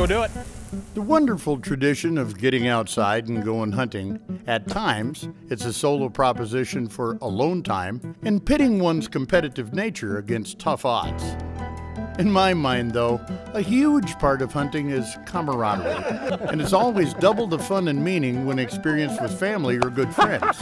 do it. The wonderful tradition of getting outside and going hunting, at times, it's a solo proposition for alone time and pitting one's competitive nature against tough odds. In my mind, though, a huge part of hunting is camaraderie, and it's always double the fun and meaning when experienced with family or good friends.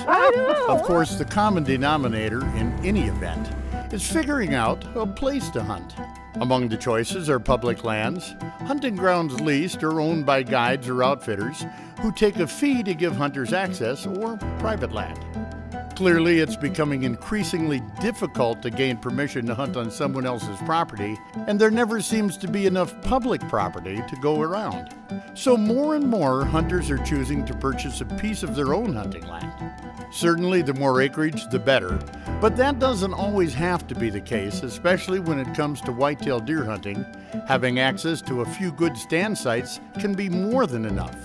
Of course, the common denominator in any event is figuring out a place to hunt. Among the choices are public lands, hunting grounds leased or owned by guides or outfitters who take a fee to give hunters access, or private land. Clearly, it's becoming increasingly difficult to gain permission to hunt on someone else's property, and there never seems to be enough public property to go around. So more and more hunters are choosing to purchase a piece of their own hunting land. Certainly, the more acreage, the better, but that doesn't always have to be the case, especially when it comes to whitetail deer hunting. Having access to a few good stand sites can be more than enough.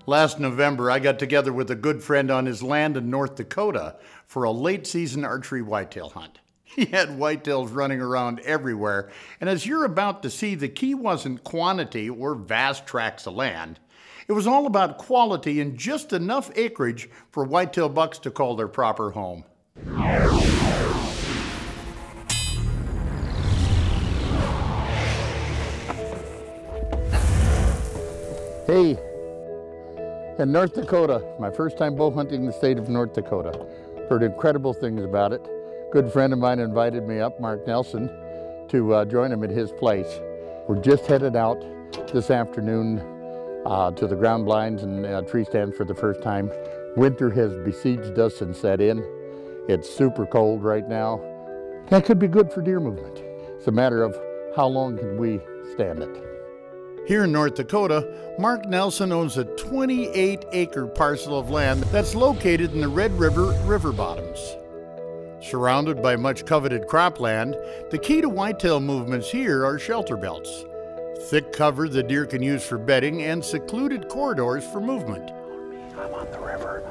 Last November, I got together with a good friend on his land in North Dakota for a late-season archery whitetail hunt. He had whitetails running around everywhere, and as you're about to see, the key wasn't quantity or vast tracts of land. It was all about quality and just enough acreage for whitetail bucks to call their proper home. Hey. In North Dakota, my first time bow hunting the state of North Dakota. Heard incredible things about it. Good friend of mine invited me up, Mark Nelson, to join him at his place. We're just headed out this afternoon to the ground blinds and tree stands for the first time. Winter has besieged us and set in. It's super cold right now. That could be good for deer movement. It's a matter of how long can we stand it. Here in North Dakota, Mark Nelson owns a 28-acre parcel of land that's located in the Red River RiverBottoms. Surrounded by much coveted cropland, the key to whitetail movements here are shelter belts. Thick cover the deer can use for bedding and secluded corridors for movement. I'm on the river.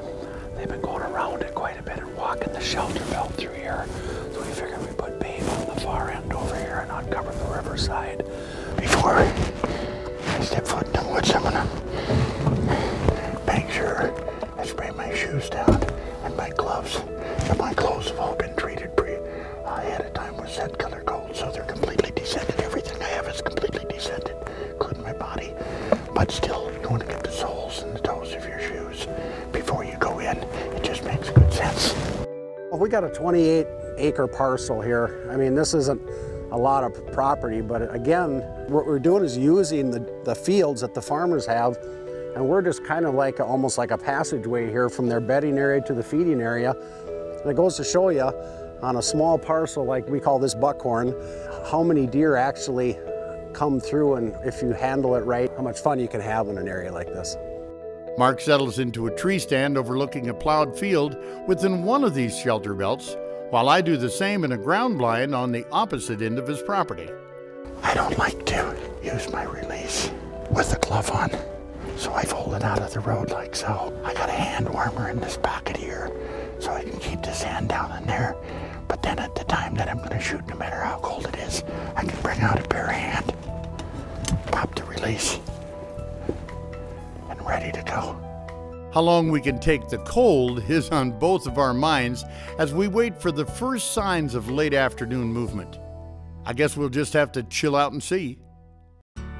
They've been going around it quite a bit and walking the shelter belt through here. So we figured we put bait on the far end over here and uncover the riverside. Before I step foot in the woods, I'm gonna make sure I spray my shoes down and my gloves. And my clothes have all been treated ahead of time with scent color gold, so they're completely descended. Everything I have is completely descended, including my body. But still, you want to get the soles and the toes of your shoes before you go in. It just makes good sense. Well, we got a 28-acre parcel here. I mean, this isn't a lot of property, but again, what we're doing is using the fields that the farmers have, and we're just kind of like almost like a passageway here from their bedding area to the feeding area. And it goes to show you on a small parcel like we call this buckhorn, how many deer actually come through, and if you handle it right, how much fun you can have in an area like this. Mark settles into a tree stand overlooking a plowed field within one of these shelter belts, while I do the same in a ground blind on the opposite end of his property. I don't like to use my release with the glove on, so I fold it out of the road like so. I got a hand warmer in this pocket here, so I can keep this hand down in there. But then at the time that I'm gonna shoot, no matter how cold it is, I can bring out a bare hand, pop the release, and ready to go. How long we can take the cold is on both of our minds as we wait for the first signs of late afternoon movement. I guess we'll just have to chill out and see.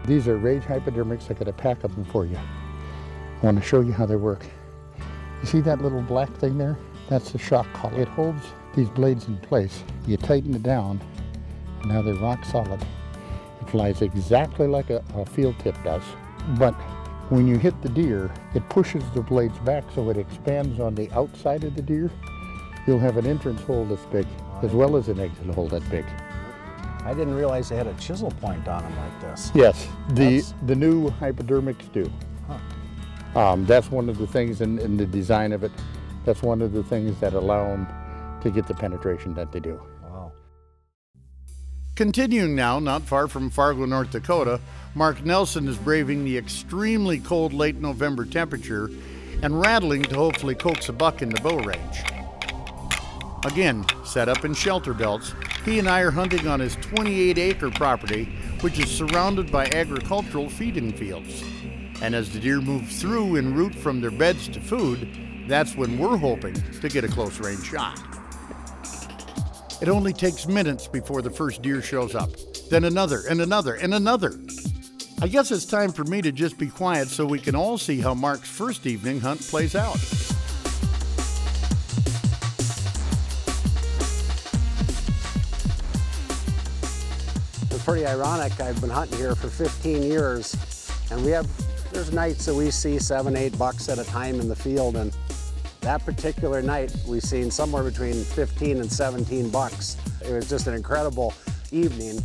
These are rage hypodermics. I got a pack of them for you. I want to show you how they work. You see that little black thing there? That's the shock collar. It holds these blades in place. You tighten it down, and now they're rock solid. It flies exactly like a field tip does, but when you hit the deer, it pushes the blades back so it expands on the outside of the deer. You'll have an entrance hole this big, as well as an exit hole that big. I didn't realize they had a chisel point on them like this. Yes, the new hypodermics do. Huh. That's one of the things in the design of it. That's one of the things that allow them to get the penetration that they do. Wow. Continuing now, not far from Fargo, North Dakota, Mark Nelson is braving the extremely cold late November temperature and rattling to hopefully coax a buck in the bow range. Again, set up in shelter belts, he and I are hunting on his 28-acre property which is surrounded by agricultural feeding fields. And as the deer move through en route from their beds to food, that's when we're hoping to get a close-range shot. It only takes minutes before the first deer shows up, then another and another and another. I guess it's time for me to just be quiet so we can all see how Mark's first evening hunt plays out. It's pretty ironic. I've been hunting here for 15 years, and there's nights that we see 7, 8 bucks at a time in the field, and that particular night we've seen somewhere between 15 and 17 bucks. It was just an incredible evening.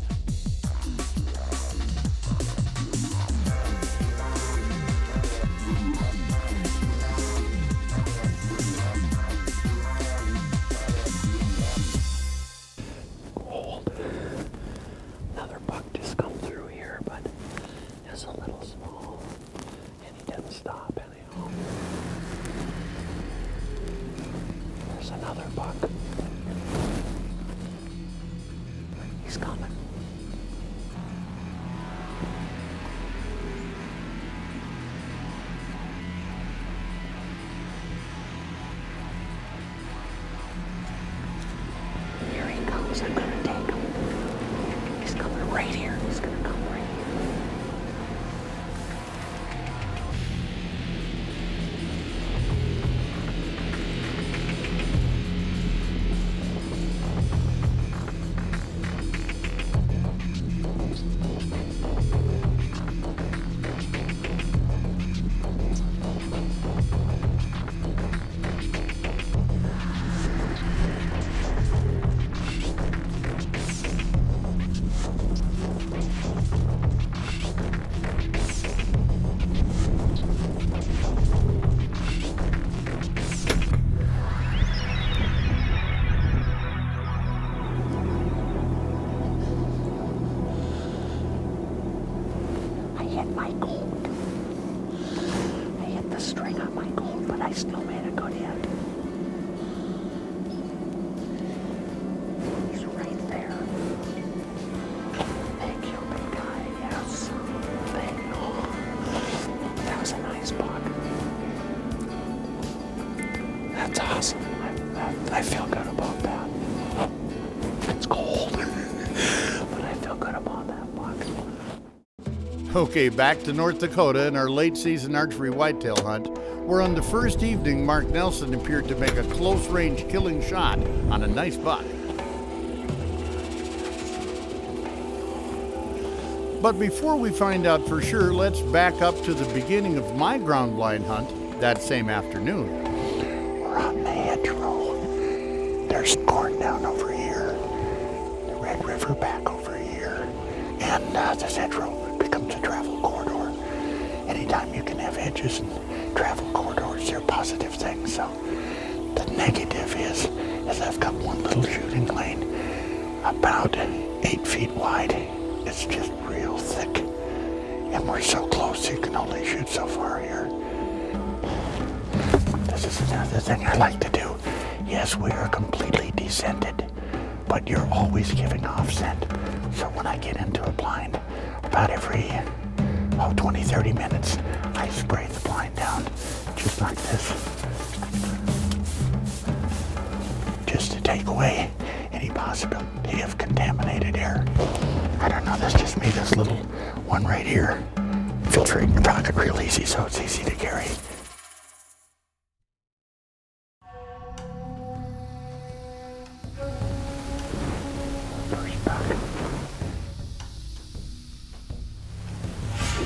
Another buck just come through here, but it's a little small, and he didn't stop anyhow. There's another buck. He's coming. Here he comes. I'm gonna take him. He's coming right here. He's gonna come right here. My gold. I hit the string on my gold, but I still made a good hit. He's right there. Thank you, big guy. Yes. Thank you. That was a nice buck. That's awesome. I feel good about that. It's cold, but I feel good about that buck. Okay, back to North Dakota in our late season archery whitetail hunt, where on the first evening Mark Nelson appeared to make a close range killing shot on a nice buck. But before we find out for sure, let's back up to the beginning of my ground blind hunt that same afternoon. We're on the hedgerow. There's corn down over here, the Red River back over here, and this hedgerow becomes a travel corridor. Anytime you can have hedges and travel corridors, they're positive things. So the negative is I've got one little shooting lane about 8 feet wide. It's just real thick, and we're so close you can only shoot so far here. This is another thing I like to do. Yes, we are completely descented, but you're always giving off scent. So when I get into a blind, about every 20-30 minutes, I spray the blind down just like this, just to take away any possibility of contaminated air. I don't know, that's just me, this little one right here. Filtrate your pocket real easy, so it's easy to carry. First buck.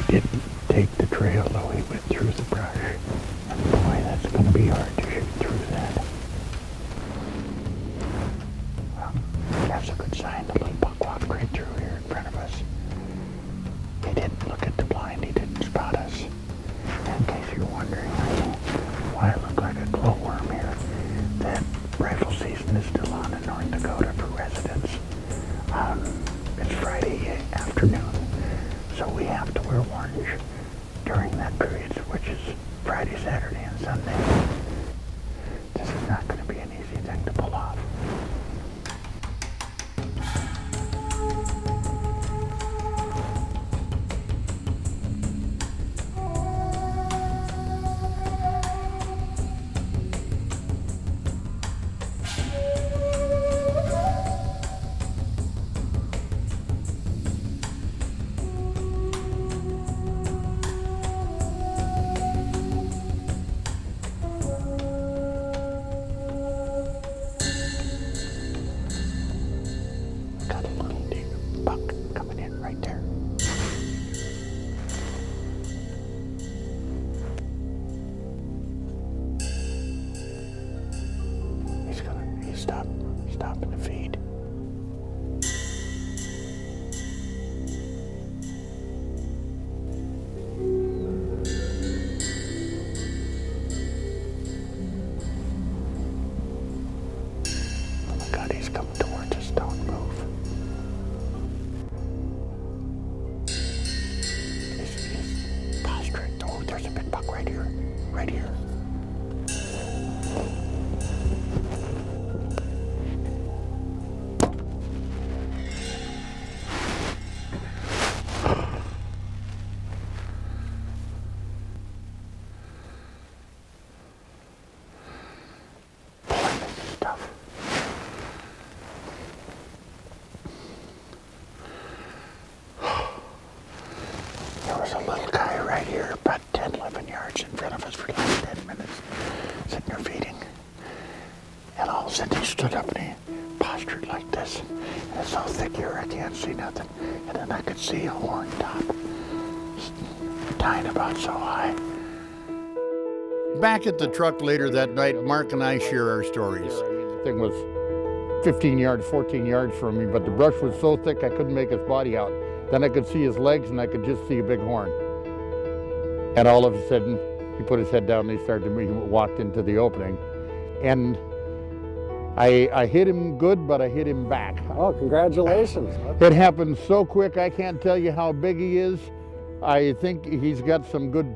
He didn't take the trail, though. He went through the brush. And boy, that's going to be hard to shoot through that. Well, that's a good sign. The little buck walked right through here in front of us. He didn't look at the blind. He didn't spot us. In case you're wondering why I look like a glowworm here, that rifle season is still on in North Dakota for residents. It's Friday afternoon, so we have to wear orange during that period, which is Friday, Saturday, and Sunday. This is not going to be an easy thing to pull off. got a little buck coming in right there. He's stopping to feed. Oh my God, he's coming towards us. Don't move. He's posturing. Oh, there's a big buck right here. Right here. There was a little guy right here, about 10, 11 yards in front of us for like 10 minutes, sitting there feeding. And all of a sudden he stood up and he postured like this. And it's so thick here I can't see nothing. And then I could see a horn top, tying about so high. Back at the truck later that night, Mark and I share our stories. The thing was 15 yards, 14 yards from me, but the brush was so thick I couldn't make his body out. Then I could see his legs and I could just see a big horn. And all of a sudden, he put his head down and he started to move. He walked into the opening. And I hit him good, but I hit him back. Oh, congratulations. It happened so quick, I can't tell you how big he is. I think he's got some good,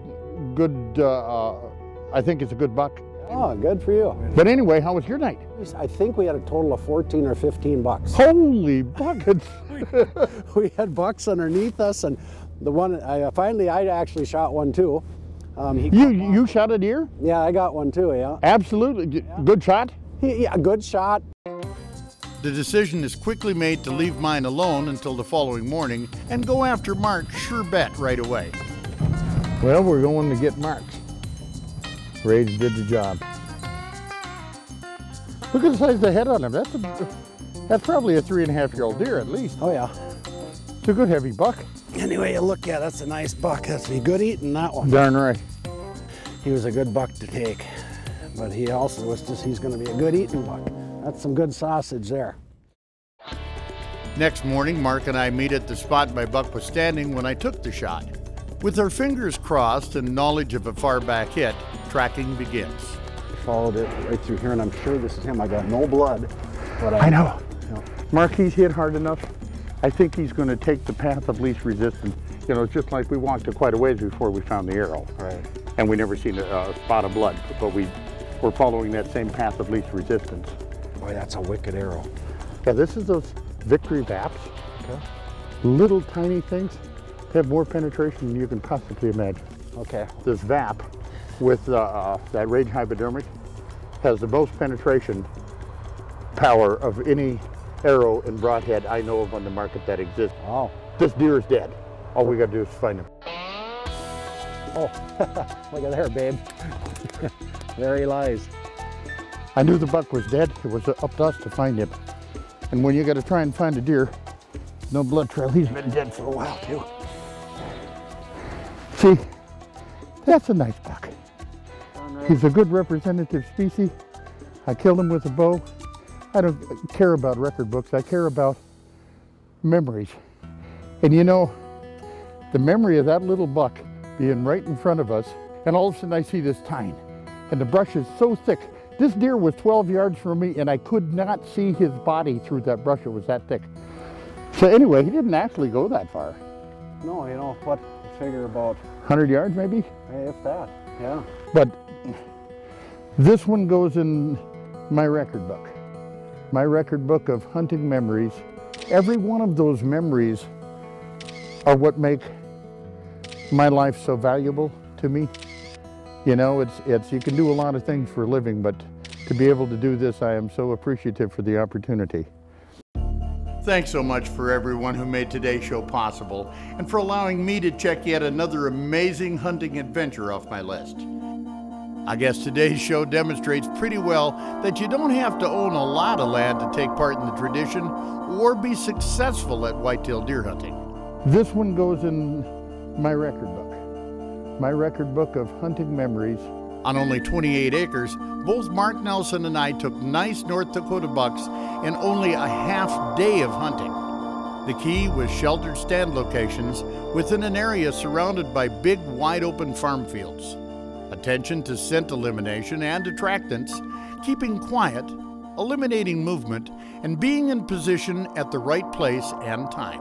I think it's a good buck. Oh, good for you. But anyway, how was your night? I think we had a total of 14 or 15 bucks. Holy buckets! We had bucks underneath us, and the one, I actually shot one too. You shot a deer? Yeah, I got one too, yeah. Absolutely. Yeah. Good shot? Yeah, good shot. The decision is quickly made to leave mine alone until the following morning and go after Mark's sure bet right away. Well, we're going to get Mark's. Rage did the job. Look at the size of the head on him. That's probably a 3.5-year-old deer at least. Oh yeah. It's a good heavy buck. Anyway, you look at it, that's a nice buck. That's be good eating, that one. Darn right. He was a good buck to take, but he also was he's going to be a good eating buck. That's some good sausage there. Next morning, Mark and I meet at the spot my buck was standing when I took the shot. With our fingers crossed and knowledge of a far back hit, tracking begins. I followed it right through here, and I'm sure this is him. I got no blood, but I know. Mark, he's hit hard enough. I think he's going to take the path of least resistance. You know, it's just like we walked quite a ways before we found the arrow. Right. And we never seen a spot of blood, but we're following that same path of least resistance. Boy, that's a wicked arrow. Yeah, this is those Victory Vaps. Okay. Little tiny things. They have more penetration than you can possibly imagine. Okay. This VAP with that Rage hypodermic has the most penetration power of any arrow and broadhead I know of on the market that exists. Oh. This deer is dead. All we got to do is find him. Oh, look at there, babe. There he lies. I knew the buck was dead. It was up to us to find him. And when you got to try and find a deer, no blood trail, he's been dead for a while too. See, that's a nice buck. He's a good representative species. I killed him with a bow. I don't care about record books. I care about memories. And you know, the memory of that little buck being right in front of us, and all of a sudden I see this tine, and the brush is so thick. This deer was 12 yards from me, and I could not see his body through that brush. It was that thick. So anyway, he didn't actually go that far. No, you know what? I figure about 100 yards maybe? If that, yeah. But this one goes in my record book. My record book of hunting memories. Every one of those memories are what make my life so valuable to me. You know, it's you can do a lot of things for a living, but to be able to do this, I am so appreciative for the opportunity. Thanks so much for everyone who made today's show possible and for allowing me to check yet another amazing hunting adventure off my list. I guess today's show demonstrates pretty well that you don't have to own a lot of land to take part in the tradition or be successful at whitetail deer hunting. This one goes in my record book. My record book of hunting memories. On only 28 acres, both Mark Nelson and I took nice North Dakota bucks in only a half day of hunting. The key was sheltered stand locations within an area surrounded by big, wide-open farm fields. Attention to scent elimination and attractants, keeping quiet, eliminating movement, and being in position at the right place and time.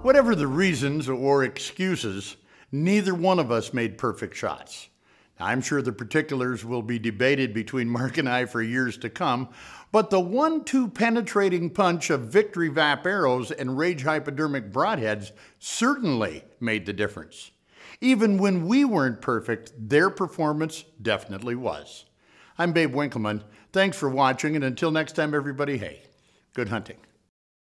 Whatever the reasons or excuses, neither one of us made perfect shots. I'm sure the particulars will be debated between Mark and I for years to come, but the 1-2 penetrating punch of Victory Vap arrows and Rage hypodermic broadheads certainly made the difference. Even when we weren't perfect, their performance definitely was. I'm Babe Winkleman. Thanks for watching, and until next time, everybody, hey, good hunting.